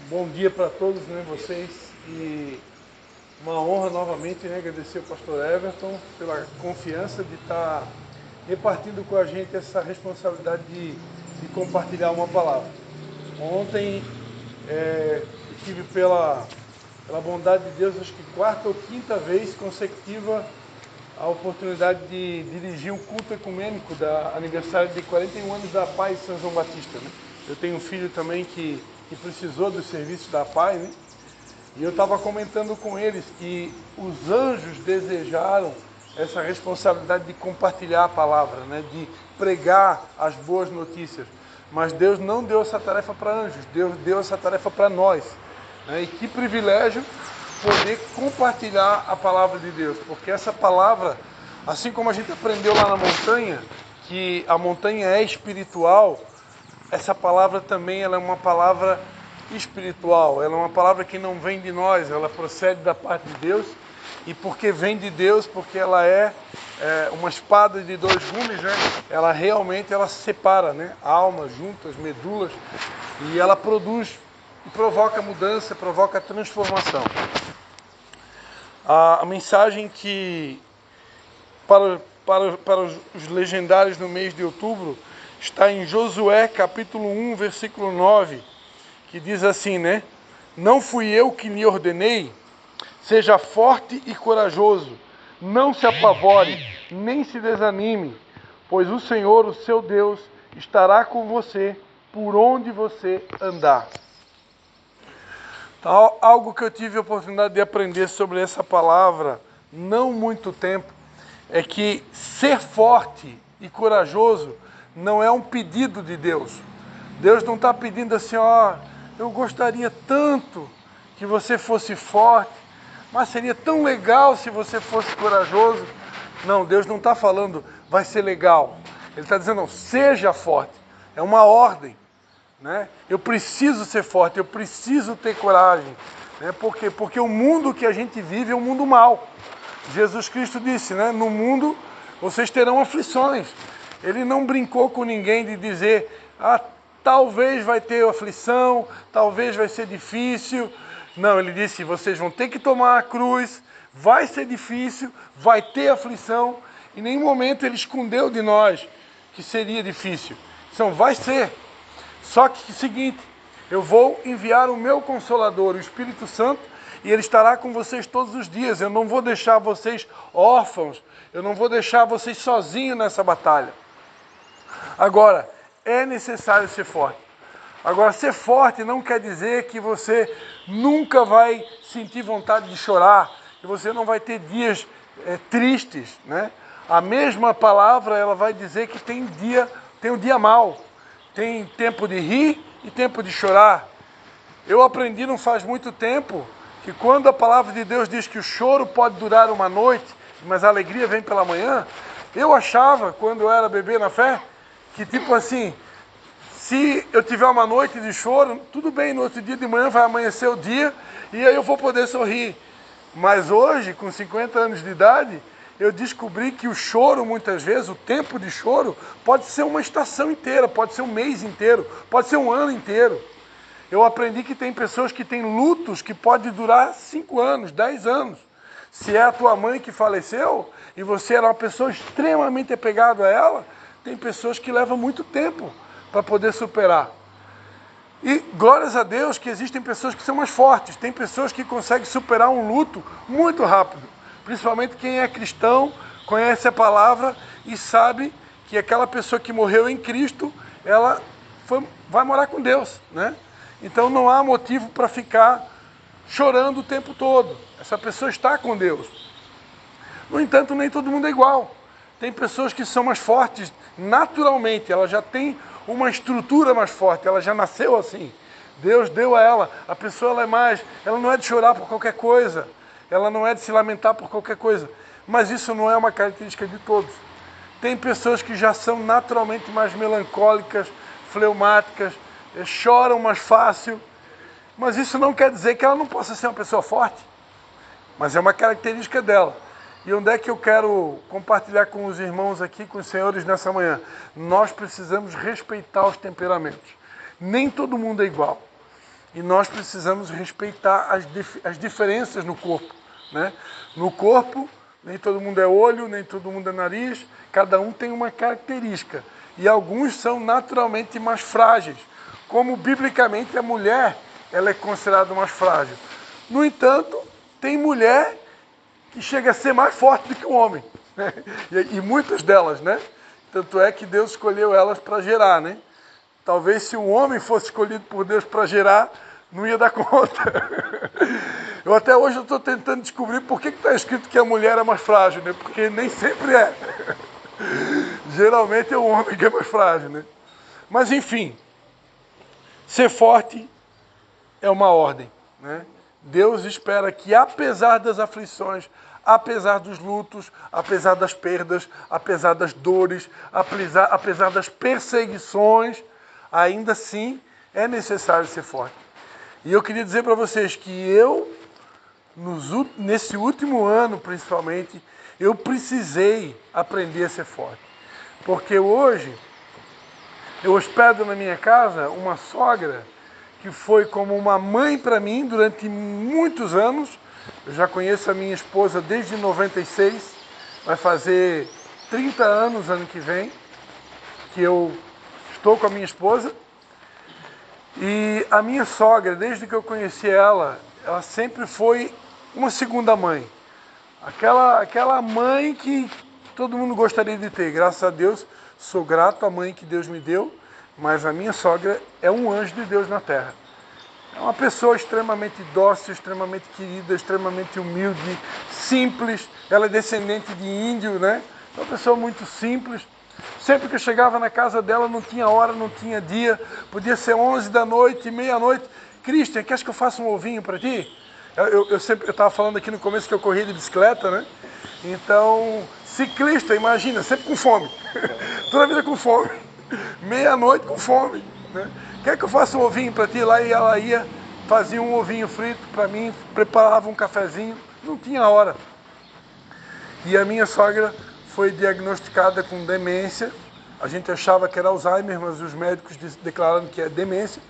Bom dia para todos, né, vocês, e uma honra novamente, né, agradecer ao pastor Everton pela confiança de estar repartindo com a gente essa responsabilidade de compartilhar uma palavra. Ontem eu tive pela bondade de Deus, acho que quarta ou quinta vez consecutiva, a oportunidade de dirigir um culto ecumênico da aniversário de 41 anos da PAI São João Batista, né? Eu tenho um filho também que precisou dos serviços da PAI, né? E eu estava comentando com eles que os anjos desejaram essa responsabilidade de compartilhar a palavra, né? De pregar as boas notícias. Mas Deus não deu essa tarefa para anjos, Deus deu essa tarefa para nós, né? E que privilégio poder compartilhar a palavra de Deus, porque essa palavra, assim como a gente aprendeu lá na montanha, que a montanha é espiritual, essa palavra também ela é uma palavra espiritual, ela é uma palavra que não vem de nós, ela procede da parte de Deus, e porque vem de Deus, porque ela é uma espada de dois gumes, né? Ela realmente separa, né? Almas juntas, medulas, e ela produz e provoca mudança, provoca transformação. A mensagem que para os legendários no mês de outubro está em Josué capítulo 1, versículo 9, que diz assim, né? Não fui eu que lhe ordenei, seja forte e corajoso, não se apavore, nem se desanime, pois o Senhor, o seu Deus, estará com você por onde você andar. Então, algo que eu tive a oportunidade de aprender sobre essa palavra, não muito tempo, é que ser forte e corajoso não é um pedido de Deus. Deus não está pedindo assim, ó, eu gostaria tanto que você fosse forte, mas seria tão legal se você fosse corajoso. Não, Deus não está falando, vai ser legal. Ele está dizendo, não, seja forte. É uma ordem, né? Eu preciso ser forte, eu preciso ter coragem. Né? Por quê? Porque o mundo que a gente vive é um mundo mau. Jesus Cristo disse, né? No mundo vocês terão aflições. Ele não brincou com ninguém de dizer, talvez vai ter aflição, talvez vai ser difícil. Não, ele disse, vocês vão ter que tomar a cruz, vai ser difícil, vai ter aflição. Em nenhum momento ele escondeu de nós que seria difícil. Então vai ser. Só que é o seguinte, eu vou enviar o meu Consolador, o Espírito Santo, e ele estará com vocês todos os dias. Eu não vou deixar vocês órfãos, eu não vou deixar vocês sozinhos nessa batalha. Agora, é necessário ser forte. Agora, ser forte não quer dizer que você nunca vai sentir vontade de chorar, que você não vai ter dias tristes, né? A mesma palavra, ela vai dizer que tem um dia mau, tem tempo de rir e tempo de chorar. Eu aprendi não faz muito tempo que quando a palavra de Deus diz que o choro pode durar uma noite, mas a alegria vem pela manhã, eu achava, quando eu era bebê na fé, que tipo assim, se eu tiver uma noite de choro, tudo bem, no outro dia de manhã vai amanhecer o dia e aí eu vou poder sorrir. Mas hoje, com 50 anos de idade, eu descobri que o choro, muitas vezes, o tempo de choro, pode ser uma estação inteira, pode ser um mês inteiro, pode ser um ano inteiro. Eu aprendi que tem pessoas que têm lutos que podem durar 5 anos, 10 anos. Se é a tua mãe que faleceu e você era uma pessoa extremamente apegada a ela, tem pessoas que levam muito tempo para poder superar. E glórias a Deus que existem pessoas que são mais fortes, tem pessoas que conseguem superar um luto muito rápido. Principalmente quem é cristão, conhece a palavra e sabe que aquela pessoa que morreu em Cristo, ela vai morar com Deus, né? Então não há motivo para ficar chorando o tempo todo. Essa pessoa está com Deus. No entanto, nem todo mundo é igual. Tem pessoas que são mais fortes naturalmente, ela já tem uma estrutura mais forte, ela já nasceu assim. Deus deu a ela. A pessoa ela não é de chorar por qualquer coisa, ela não é de se lamentar por qualquer coisa. Mas isso não é uma característica de todos. Tem pessoas que já são naturalmente mais melancólicas, fleumáticas, choram mais fácil, mas isso não quer dizer que ela não possa ser uma pessoa forte, mas é uma característica dela. E onde é que eu quero compartilhar com os irmãos aqui, com os senhores nessa manhã? Nós precisamos respeitar os temperamentos. Nem todo mundo é igual. E nós precisamos respeitar as diferenças no corpo, né? No corpo, nem todo mundo é olho, nem todo mundo é nariz, cada um tem uma característica. E alguns são naturalmente mais frágeis, como biblicamente a mulher, ela é considerada mais frágil. No entanto, tem mulher que chega a ser mais forte do que o homem, né? E muitas delas, né? Tanto é que Deus escolheu elas para gerar, né? Talvez se um homem fosse escolhido por Deus para gerar, não ia dar conta. Eu até hoje estou tentando descobrir por que está escrito que a mulher é mais frágil, né? Porque nem sempre é. Geralmente é o homem que é mais frágil, né? Mas enfim, ser forte é uma ordem, né? Deus espera que, apesar das aflições, apesar dos lutos, apesar das perdas, apesar das dores, apesar das perseguições, ainda assim é necessário ser forte. E eu queria dizer para vocês que nesse último ano principalmente, eu precisei aprender a ser forte. Porque hoje eu hospedo na minha casa uma sogra que foi como uma mãe para mim durante muitos anos. Eu já conheço a minha esposa desde 96, vai fazer 30 anos ano que vem, que eu estou com a minha esposa. E a minha sogra, desde que eu conheci ela sempre foi uma segunda mãe. Aquela mãe que todo mundo gostaria de ter. Graças a Deus, sou grato à mãe que Deus me deu, mas a minha sogra é um anjo de Deus na terra. É uma pessoa extremamente dócil, extremamente querida, extremamente humilde, simples. Ela é descendente de índio, né? É uma pessoa muito simples. Sempre que eu chegava na casa dela, não tinha hora, não tinha dia. Podia ser 11 da noite, meia-noite. Cristian, queres que eu faça um ovinho para ti? Eu estava falando aqui no começo que eu corria de bicicleta, né? Então, ciclista, imagina, sempre com fome. Toda a vida com fome. Meia-noite com fome, né? Quer que eu faça um ovinho para ti? Lá e ela ia, fazia um ovinho frito para mim, preparava um cafezinho, não tinha hora. E a minha sogra foi diagnosticada com demência. A gente achava que era Alzheimer, mas os médicos declararam que é demência.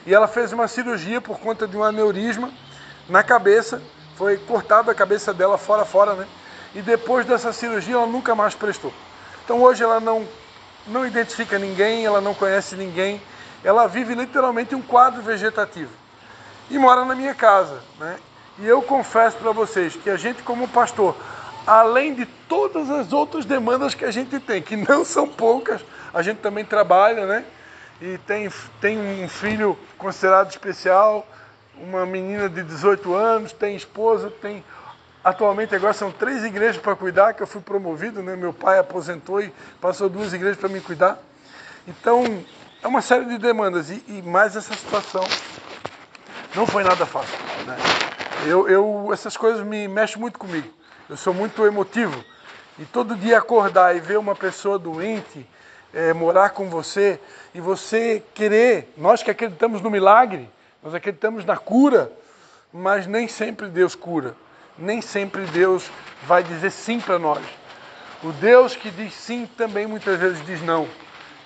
E ela fez uma cirurgia por conta de um aneurisma na cabeça. Foi cortada a cabeça dela fora, né? E depois dessa cirurgia ela nunca mais prestou. Então hoje ela não identifica ninguém, ela não conhece ninguém. Ela vive literalmente um quadro vegetativo. E mora na minha casa, né? E eu confesso para vocês que a gente como pastor, além de todas as outras demandas que a gente tem, que não são poucas, a gente também trabalha, né? E tem um filho considerado especial, uma menina de 18 anos, tem esposa, atualmente agora são 3 igrejas para cuidar, que eu fui promovido, né? Meu pai aposentou e passou 2 igrejas para me cuidar. Então, é uma série de demandas e mais essa situação não foi nada fácil, né? Essas coisas me mexem muito comigo. Eu sou muito emotivo. E todo dia acordar e ver uma pessoa doente, morar com você, e você querer, nós que acreditamos no milagre, nós acreditamos na cura, mas nem sempre Deus cura. Nem sempre Deus vai dizer sim para nós. O Deus que diz sim também muitas vezes diz não.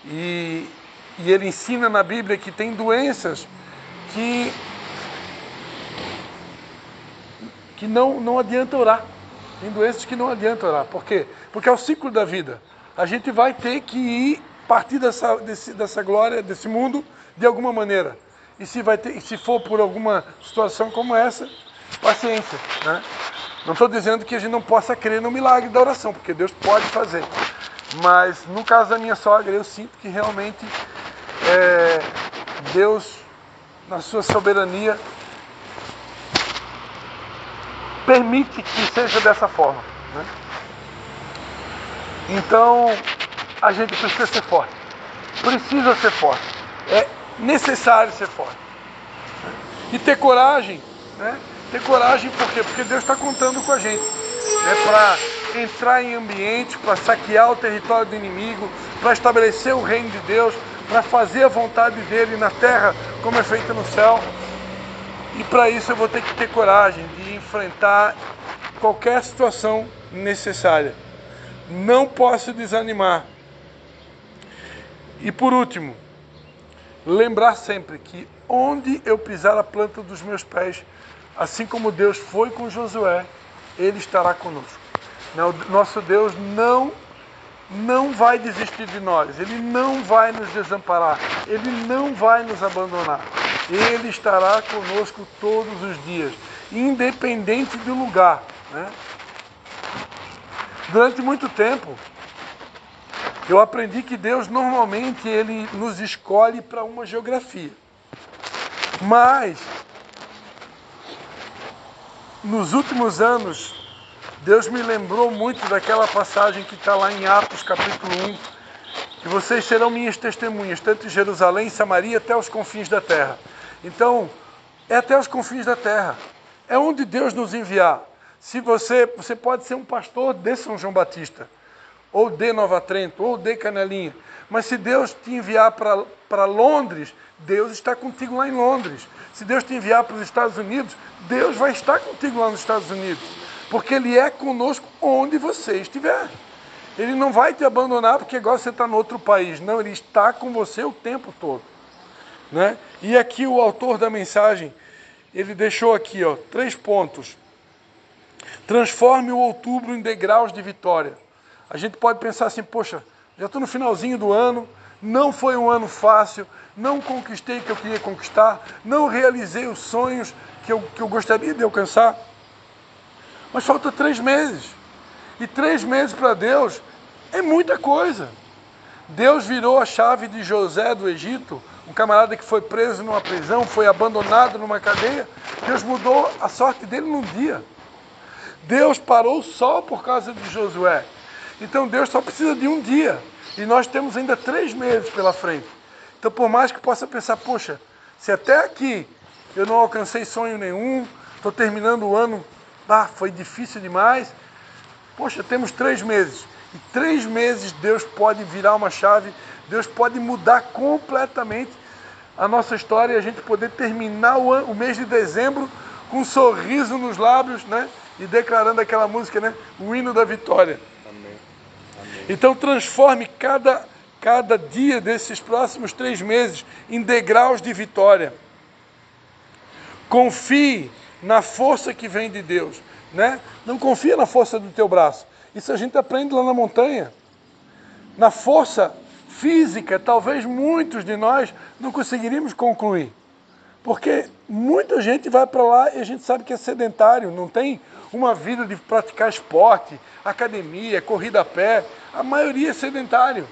E ele ensina na Bíblia que tem doenças que não adianta orar. Tem doenças que não adianta orar. Por quê? Porque é o ciclo da vida. A gente vai ter que ir partir dessa glória, desse mundo, de alguma maneira. E se for por alguma situação como essa, paciência, né? Não estou dizendo que a gente não possa crer no milagre da oração, porque Deus pode fazer. Mas no caso da minha sogra, eu sinto que realmente Deus, na sua soberania, permite que seja dessa forma, né? Então, a gente precisa ser forte. Precisa ser forte. É necessário ser forte. E ter coragem, né? Ter coragem por quê? Porque Deus está contando com a gente, né? Para entrar em ambiente, para saquear o território do inimigo, para estabelecer o reino de Deus, para fazer a vontade dele na terra como é feita no céu. E para isso eu vou ter que ter coragem de enfrentar qualquer situação necessária. Não posso desanimar. E por último, lembrar sempre que onde eu pisar a planta dos meus pés, assim como Deus foi com Josué, Ele estará conosco. Nosso Deus não vai desistir de nós, Ele não vai nos desamparar, Ele não vai nos abandonar. Ele estará conosco todos os dias, independente do lugar, né? Durante muito tempo, eu aprendi que Deus normalmente Ele nos escolhe para uma geografia. Mas, nos últimos anos, Deus me lembrou muito daquela passagem que está lá em Atos capítulo 1, que vocês serão minhas testemunhas, tanto em Jerusalém, Samaria, até os confins da terra. Então, é até os confins da terra. É onde Deus nos enviar. Se você pode ser um pastor de São João Batista, ou de Nova Trento, ou de Canelinha, mas se Deus te enviar para Londres, Deus está contigo lá em Londres. Se Deus te enviar para os Estados Unidos, Deus vai estar contigo lá nos Estados Unidos. Porque Ele é conosco onde você estiver. Ele não vai te abandonar porque agora você está no outro país. Não, Ele está com você o tempo todo, né? E aqui o autor da mensagem, ele deixou aqui, 3 pontos. Transforme o outubro em degraus de vitória. A gente pode pensar assim, poxa, já estou no finalzinho do ano, não foi um ano fácil, não conquistei o que eu queria conquistar, não realizei os sonhos que eu gostaria de alcançar. Mas falta 3 meses. E 3 meses para Deus é muita coisa. Deus virou a chave de José do Egito, um camarada que foi preso numa prisão, foi abandonado numa cadeia. Deus mudou a sorte dele num dia. Deus parou o sol por causa de Josué. Então Deus só precisa de um dia. E nós temos ainda 3 meses pela frente. Então por mais que possa pensar, poxa, se até aqui eu não alcancei sonho nenhum, estou terminando o ano, foi difícil demais. Poxa, temos 3 meses. E 3 meses Deus pode virar uma chave, Deus pode mudar completamente a nossa história e a gente poder terminar o mês de dezembro com um sorriso nos lábios, né? E declarando aquela música, né? O hino da vitória. Amém. Amém. Então transforme cada dia desses próximos 3 meses em degraus de vitória. Confie na força que vem de Deus, né? Não confia na força do teu braço. Isso a gente aprende lá na montanha. Na força física, talvez muitos de nós não conseguiríamos concluir. Porque muita gente vai para lá e a gente sabe que é sedentário, não tem uma vida de praticar esporte, academia, corrida a pé. A maioria é sedentário.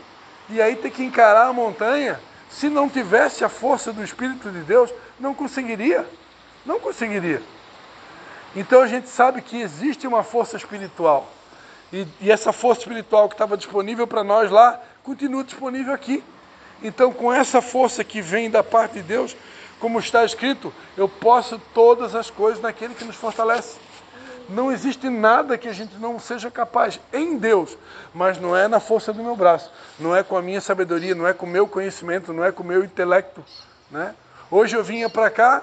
E aí tem que encarar a montanha. Se não tivesse a força do Espírito de Deus, não conseguiria. Não conseguiria. Então a gente sabe que existe uma força espiritual. E essa força espiritual que estava disponível para nós lá, continua disponível aqui. Então com essa força que vem da parte de Deus, como está escrito, eu posso todas as coisas naquele que nos fortalece. Não existe nada que a gente não seja capaz em Deus, mas não é na força do meu braço, não é com a minha sabedoria, não é com o meu conhecimento, não é com o meu intelecto, né? Hoje eu vinha para cá,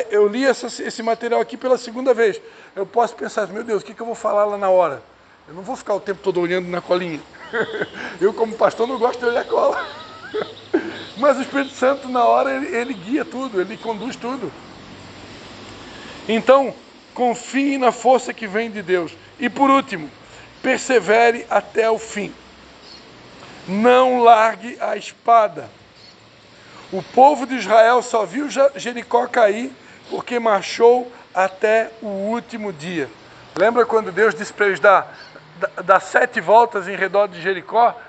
eu li esse material aqui pela 2ª vez. Eu posso pensar, meu Deus, o que eu vou falar lá na hora? Eu não vou ficar o tempo todo olhando na colinha. Eu, como pastor, não gosto de olhar cola. Mas o Espírito Santo, na hora, ele guia tudo, ele conduz tudo. Então, confie na força que vem de Deus. E por último, persevere até o fim. Não largue a espada. O povo de Israel só viu Jericó cair porque marchou até o último dia. Lembra quando Deus disse para eles dar 7 voltas em redor de Jericó?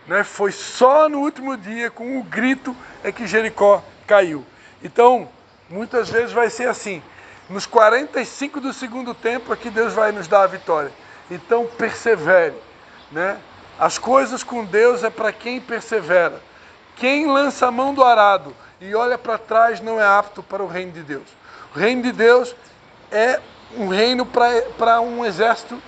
Né? Foi só no último dia, com o grito, é que Jericó caiu. Então, muitas vezes vai ser assim. Nos 45 do segundo tempo é que Deus vai nos dar a vitória. Então, persevere, né? As coisas com Deus é para quem persevera. Quem lança a mão do arado e olha para trás não é apto para o reino de Deus. O reino de Deus é um reino para um exército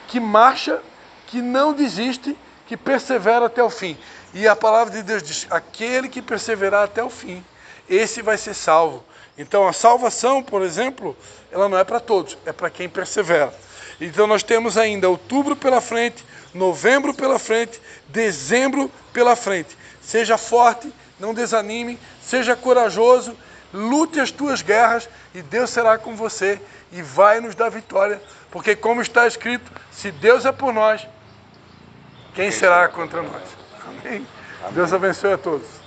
que marcha, que não desiste, que persevera até o fim. E a palavra de Deus diz, aquele que perseverar até o fim, esse vai ser salvo. Então a salvação, por exemplo, ela não é para todos, é para quem persevera. Então nós temos ainda outubro pela frente, novembro pela frente, dezembro pela frente. Seja forte não desanime, seja corajoso, lute as tuas guerras e Deus será com você e vai nos dar vitória, porque como está escrito, se Deus é por nós, quem será contra nós? Amém? Deus abençoe a todos.